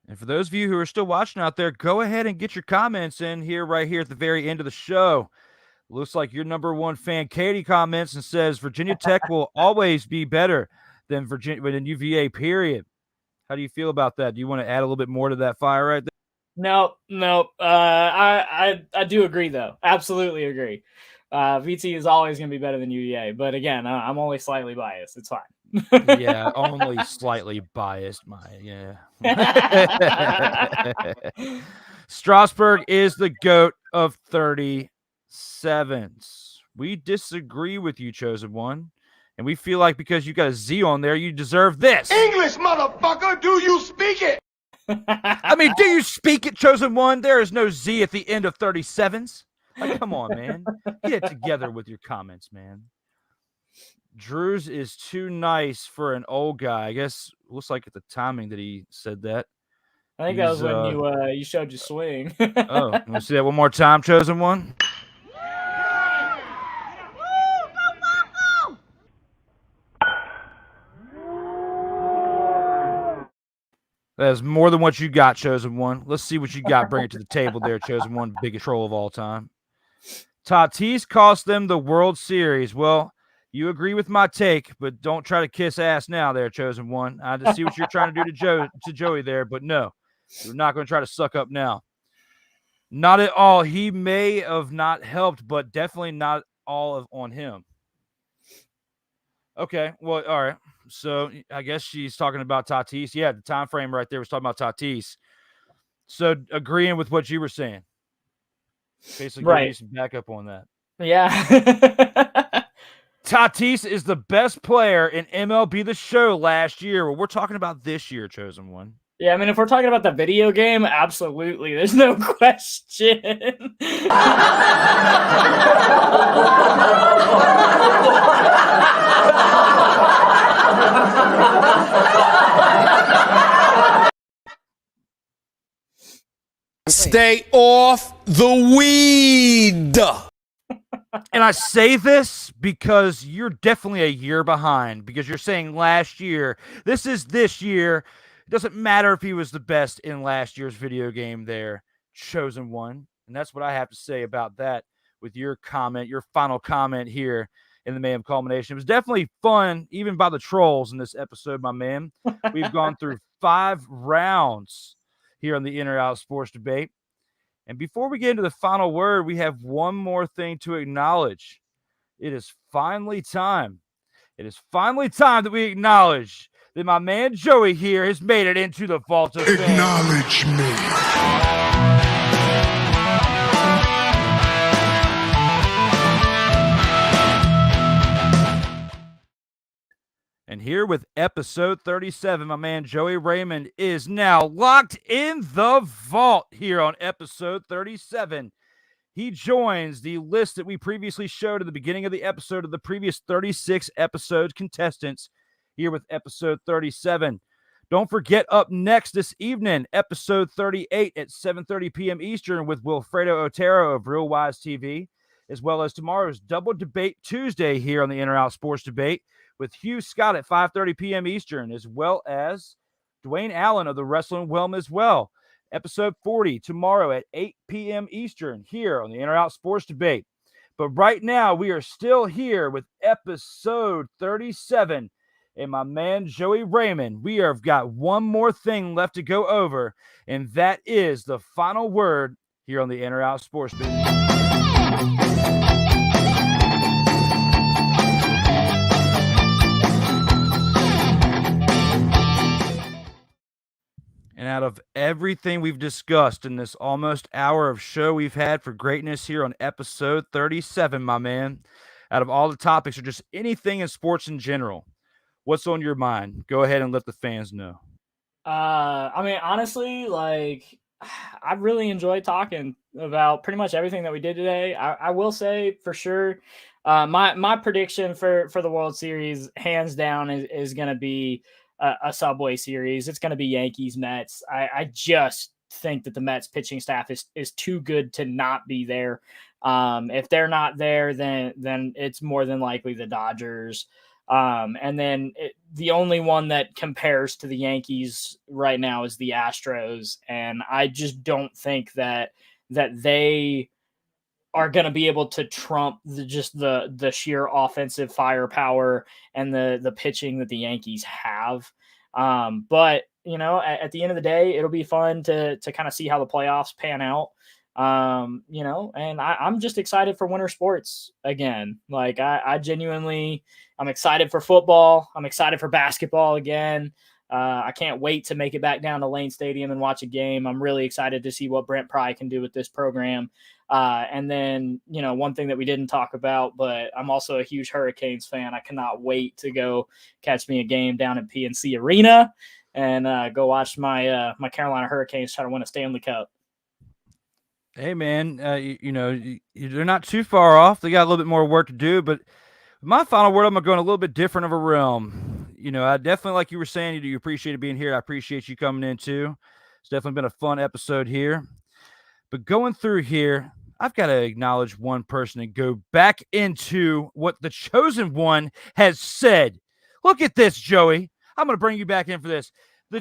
And for those of you who are still watching out there, go ahead and get your comments in here right here at the very end of the show. Looks like your number one fan, Katie, comments and says, Virginia Tech will always be better than UVA, period. How do you feel about that? Do you want to add a little bit more to that fire right there? No. I do agree, though. Absolutely agree. VT is always going to be better than UVA. But again, I'm only slightly biased. It's fine. Yeah, only slightly biased. Strasburg is the GOAT of 37s. We disagree with you, Chosen One. And we feel like because you got a Z on there, you deserve this. English, motherfucker, do you speak it? I mean, do you speak it, Chosen One? There is no Z at the end of 37s. Like, come on, man. Get it together with your comments, man. Drew's is too nice for an old guy. I guess looks like at the timing that he said that. I think that was when you showed your swing. Oh, let me see that one more time, Chosen One. That is more than what you got, Chosen One. Let's see what you got. Bring it to the table there, Chosen One. Biggest troll of all time. Tatis cost them the World Series. Well, you agree with my take, but don't try to kiss ass now there, Chosen One. I just see what you're trying to do to Joey there, but no. You're not going to try to suck up now. Not at all. He may have not helped, but definitely not all on him. Okay, well, all right. So I guess she's talking about Tatis. Yeah, the time frame right there was talking about Tatis. So agreeing with what you were saying. Basically, right. Give me some backup on that. Yeah. Tatis is the best player in MLB The Show last year. Well, we're talking about this year, Chosen One. Yeah, I mean, if we're talking about the video game, absolutely. There's no question. Stay off the weed. And I say this because you're definitely a year behind, because you're saying last year. This is this year. It doesn't matter if he was the best in last year's video game there, Chosen One. And that's what I have to say about that with your comment, your final comment here in the Mayhem Culmination. It was definitely fun, even by the trolls in this episode, my man. We've gone through 5 rounds here on the In or Out Sports Debate. And before we get into the final word, we have one more thing to acknowledge. It is finally time. It is finally time that we acknowledge that my man Joey here has made it into the Vault of Fame. Acknowledge me. And here with episode 37, my man Joey Raymond is now locked in the vault here on episode 37. He joins the list that we previously showed at the beginning of the episode of the previous 36 episode contestants here with episode 37. Don't forget, up next this evening, episode 38 at 7:30 p.m. Eastern with Wilfredo Otero of Real Wise TV, as well as tomorrow's Double Debate Tuesday here on the In or Out Sports Debate with Hugh Scott at 5:30 p.m. Eastern, as well as Dwayne Allen of the Wrestling Realm as well. Episode 40 tomorrow at 8 p.m. Eastern here on the In or Out Sports Debate. But right now, we are still here with episode 37. And my man Joey Raymond, we have got one more thing left to go over, and that is the final word here on the In or Out Sports Debate. And out of everything we've discussed in this almost hour of show we've had for greatness here on episode 37, my man, out of all the topics or just anything in sports in general, what's on your mind? Go ahead and let the fans know. I mean, honestly, like, I really enjoyed talking about pretty much everything that we did today. I will say for sure, my prediction for the World Series, hands down, is going to be a Subway Series. It's going to be Yankees Mets. I just think that the Mets pitching staff is too good to not be there. If they're not there, then it's more than likely the Dodgers. And then the only one that compares to the Yankees right now is the Astros. And I just don't think that they are going to be able to trump the sheer offensive firepower and the pitching that the Yankees have. But you know, at the end of the day, it'll be fun to kind of see how the playoffs pan out. You know, and I'm just excited for winter sports again. Like I'm excited for football. I'm excited for basketball again. I can't wait to make it back down to Lane Stadium and watch a game. I'm really excited to see what Brent Pry can do with this program. And then, one thing that we didn't talk about, but I'm also a huge Hurricanes fan. I cannot wait to go catch me a game down at PNC Arena and go watch my Carolina Hurricanes try to win a Stanley Cup. Hey, man, they're not too far off. They got a little bit more work to do, but my final word, I'm going a little bit different of a realm. I definitely, like you were saying, you appreciated being here. I appreciate you coming in too. It's definitely been a fun episode here. But going through here, I've got to acknowledge one person and go back into what the chosen one has said. Look at this, Joey. I'm going to bring you back in for this.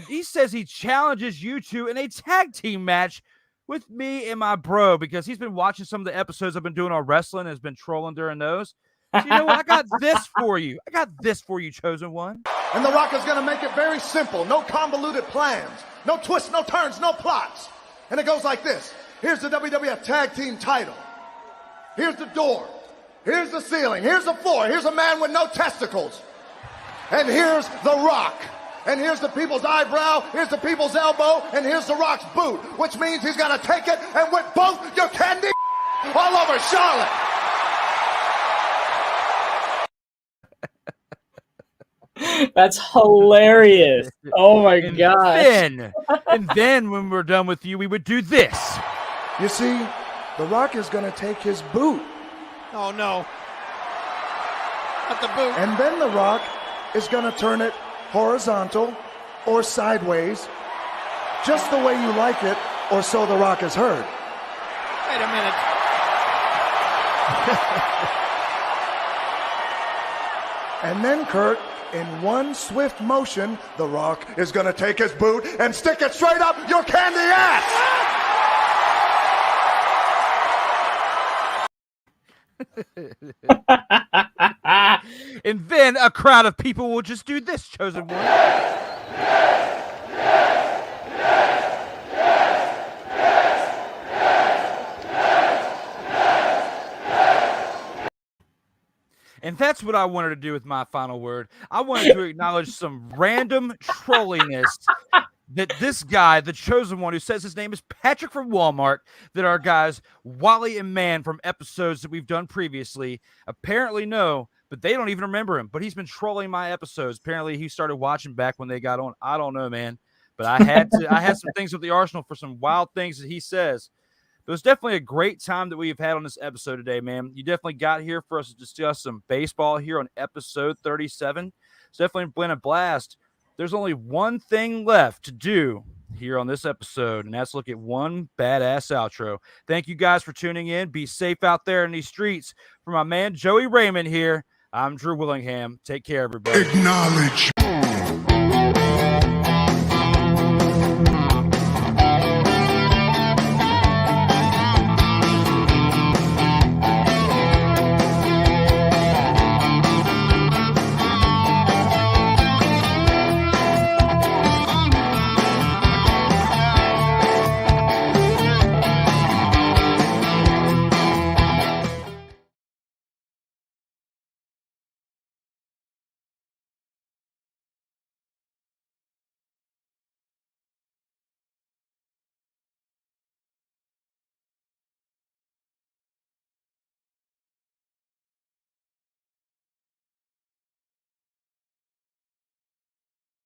He says he challenges you two in a tag team match with me and my bro, because he's been watching some of the episodes I've been doing on wrestling and has been trolling during those. So you know what? I got this for you. Chosen one. And The Rock is going to make it very simple. No convoluted plans. No twists, no turns, no plots. And it goes like this. Here's the WWF Tag Team title. Here's the door. Here's the ceiling. Here's the floor. Here's a man with no testicles. And here's The Rock. And here's the people's eyebrow. Here's the people's elbow. And here's The Rock's boot. Which means he's going to take it and whip both your candy all over Charlotte. That's hilarious. Oh my gosh. And then when we're done with you, we would do this. You see, The Rock is going to take his boot. Oh, no. Not the boot. And then The Rock is going to turn it horizontal or sideways, just the way you like it, or so The Rock has heard. Wait a minute. And then, Kurt, in one swift motion, The Rock is going to take his boot and stick it straight up your candy ass! And then a crowd of people will just do this, chosen one. And that's what I wanted to do with my final word. I wanted to acknowledge some random trolliness that this guy, the chosen one, who says his name is Patrick from Walmart, that our guys Wally and Man from episodes that we've done previously apparently know, but they don't even remember him. But he's been trolling my episodes. Apparently he started watching back when they got on. I don't know, man. But I had some things with the arsenal for some wild things that he says. It was definitely a great time that we've had on this episode today, man. You definitely got here for us to discuss some baseball here on episode 37. It's definitely been a blast. There's only one thing left to do here on this episode, and that's look at one badass outro. Thank you guys for tuning in. Be safe out there in these streets. For my man Joey Raymond here, I'm Drew Willingham. Take care, everybody. Acknowledge.